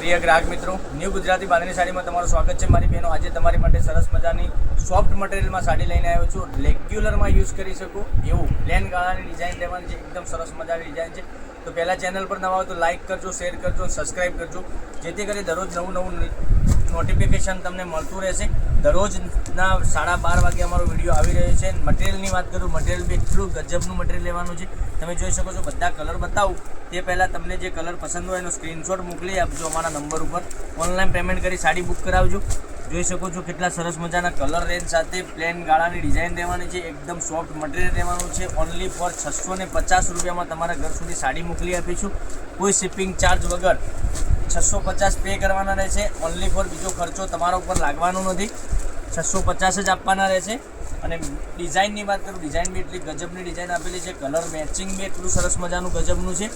પ્રિય ગ્રાહક મિત્રો, ન્યૂ ગુજરાતી બાંધણી સાડીમાં તમારું સ્વાગત છે. મારી બહેનો, આજે તમારી માટે સરસ મજાની સોફ્ટ મટીરિયલમાં સાડી લઈને આવ્યો છું. રેગ્યુલરમાં યુઝ કરી શકો એવું પ્લેન ગાળાની ડિઝાઇન લેવાની છે. એકદમ સરસ મજાની ડિઝાઇન છે. તો પહેલાં ચેનલ પર નવા હોય તો લાઇક કરજો, શેર કરજો, સબસ્ક્રાઈબ કરજો, જેથી કરી દરરોજ નવું નોટિફિકેશન તમને મળતું રહેશે. દરરોજના 12:30 વાગે અમારો વિડીયો આવી રહ્યો છે. મટીરિયલની વાત કરું, મટીરિયલ બી એટલું ગજબનું મટીરિયલ લેવાનું છે. તમે જોઈ શકો છો. બધા કલર બતાવું તે પહેલાં તમને જે કલર પસંદ હોય એનો સ્ક્રીનશોટ મોકલી આપજો અમારા નંબર ઉપર. ઓનલાઈન પેમેન્ટ કરી સાડી બુક કરાવજો. જોઈ શકો છો કેટલા સરસ મજાના કલર રેન્જ સાથે પ્લેન ગાળાની ડિઝાઇન રહેવાની છે. એકદમ સોફ્ટ મટીરિયલ રહેવાનું છે. ઓનલી ફોર 650 રૂપિયામાં તમારા ઘર સુધી સાડી મોકલી આપીશું. કોઈ શિપિંગ ચાર્જ વગર 650 પે કરવાના રહેશે. ઓનલી ફોર બીજો ખર્ચો તમારા ઉપર લાગવાનો નથી. 650 જ આપવાના રહેશે. અને ડિઝાઇનની વાત કરું, ડિઝાઇન બી એટલી ગજબની ડિઝાઇન આપેલી છે. કલર મેચિંગ બી એટલું સરસ મજાનું ગજબનું છે.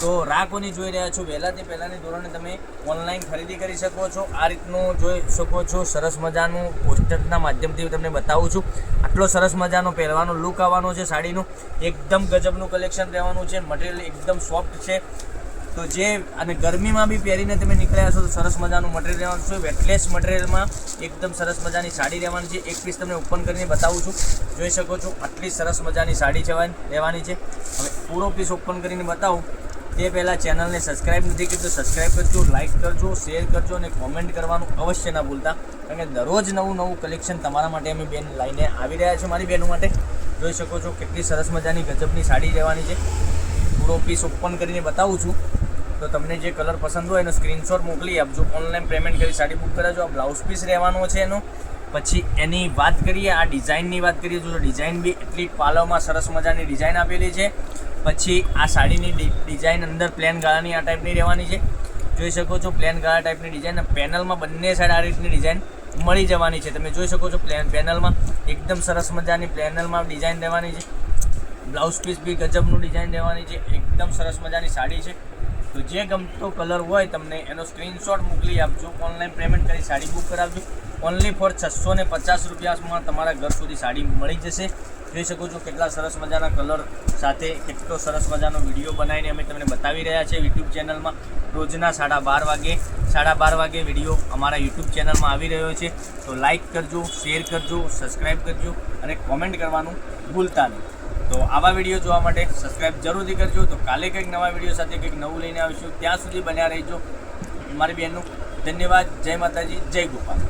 તો રાહ કોની જોઈ રહ્યા છો? વહેલાથી પહેલાંની ધોરણે તમે ઓનલાઈન ખરીદી કરી શકો છો. આ રીતનું જોઈ શકો છો. સરસ મજાનું પોસ્ટરના માધ્યમથી તમને બતાવું છું. આટલો સરસ મજાનો પહેરવાનો લુક આવવાનો છે સાડીનું. એકદમ ગજબનું કલેક્શન રહેવાનું છે. મટીરિયલ એકદમ સોફ્ટ છે. તો જે અને ગરમીમાં બી પહેરીને તમે નીકળ્યા છો તો સરસ મજાનું મટીરિયલ રહેવાનું છે. વેટલેસ મટીરિયલમાં એકદમ સરસ મજાની સાડી રહેવાની છે. એક પીસ તમને ઓપન કરીને બતાવું છું. જોઈ શકો છો આટલી સરસ મજાની સાડી રહેવાની છે. હવે પૂરો પીસ ઓપન કરીને બતાવું તે પહેલાં ચેનલને સબસ્ક્રાઈબ નથી કરી તો સબસ્ક્રાઈબ કરજો, લાઇક કરજો, શેર કરજો અને કોમેન્ટ કરવાનું અવશ્ય ના ભૂલતા. કારણ કે દરરોજ નવું કલેક્શન તમારા માટે અમે બેન લઈને આવી રહ્યા છે. મારી બહેનો માટે જોઈ શકો છો કેટલી સરસ મજાની ગજબની સાડી રહેવાની છે. પૂરો પીસ ઓપન કરીને બતાવું છું. તો તમને જે કલર પસંદ હોય એનો સ્ક્રીનશોટ મોકલી આપજો. ઓનલાઈન પેમેન્ટ કરી સાડી બુક કરાવજો. આ બ્લાઉઝ પીસ રહેવાનો છે એનો. પછી એની વાત કરીએ, આ ડિઝાઇનની વાત કરીએ તો ડિઝાઇન બી એટલી પાલવમાં સરસ મજાની ડિઝાઇન આપેલી છે. પછી આ સાડીની ડિઝાઇન અંદર પ્લેન ગાળાની આ ટાઈપની રહેવાની છે. જોઈ શકો છો પ્લેન ગાળા ટાઈપની ડિઝાઇન. પેનલમાં બંને સાઈડ આ રીતની ડિઝાઇન મળી જવાની છે. તમે જોઈ શકો છો પેનલમાં એકદમ સરસ મજાની પેનલમાં ડિઝાઇન રહેવાની છે. બ્લાઉઝ પીસ બી ગજબનું ડિઝાઇન રહેવાની છે. એકદમ સરસ મજાની સાડી છે. તો જે ગમતો કલર હોય તમને એનો સ્ક્રીનશોટ મોકલી આપજો. ઓનલાઈન પેમેન્ટ કરી સાડી બુક કરાવજો. ઓનલી ફોર 650 રૂપિયામાં તમારા ઘર સુધી સાડી મળી જશે. જોઈ શકો છો કેટલા સરસ મજાના કલર સાથે કેટલો સરસ મજાનો વિડીયો બનાવીને અમે તમને બતાવી રહ્યા છીએ યુટ્યુબ ચેનલમાં. રોજના 12:30 વાગે વિડીયો અમારા યુટ્યુબ ચેનલમાં આવી રહ્યો છે. તો લાઇક કરજો, શેર કરજો, સબસ્ક્રાઈબ કરજો અને કોમેન્ટ કરવાનું ભૂલતા નહીં. તો આવા વિડીયો જોવા માટે સબસ્ક્રાઈબ જરૂરથી કરજો. તો કાલે કંઈક નવા વિડીયો સાથે કંઈક નવું લઈને આવીશું. ત્યાં સુધી બન્યા રહેજો. મારી બહેનનું ધન્યવાદ. જય માતાજી, જય ગોપાલ.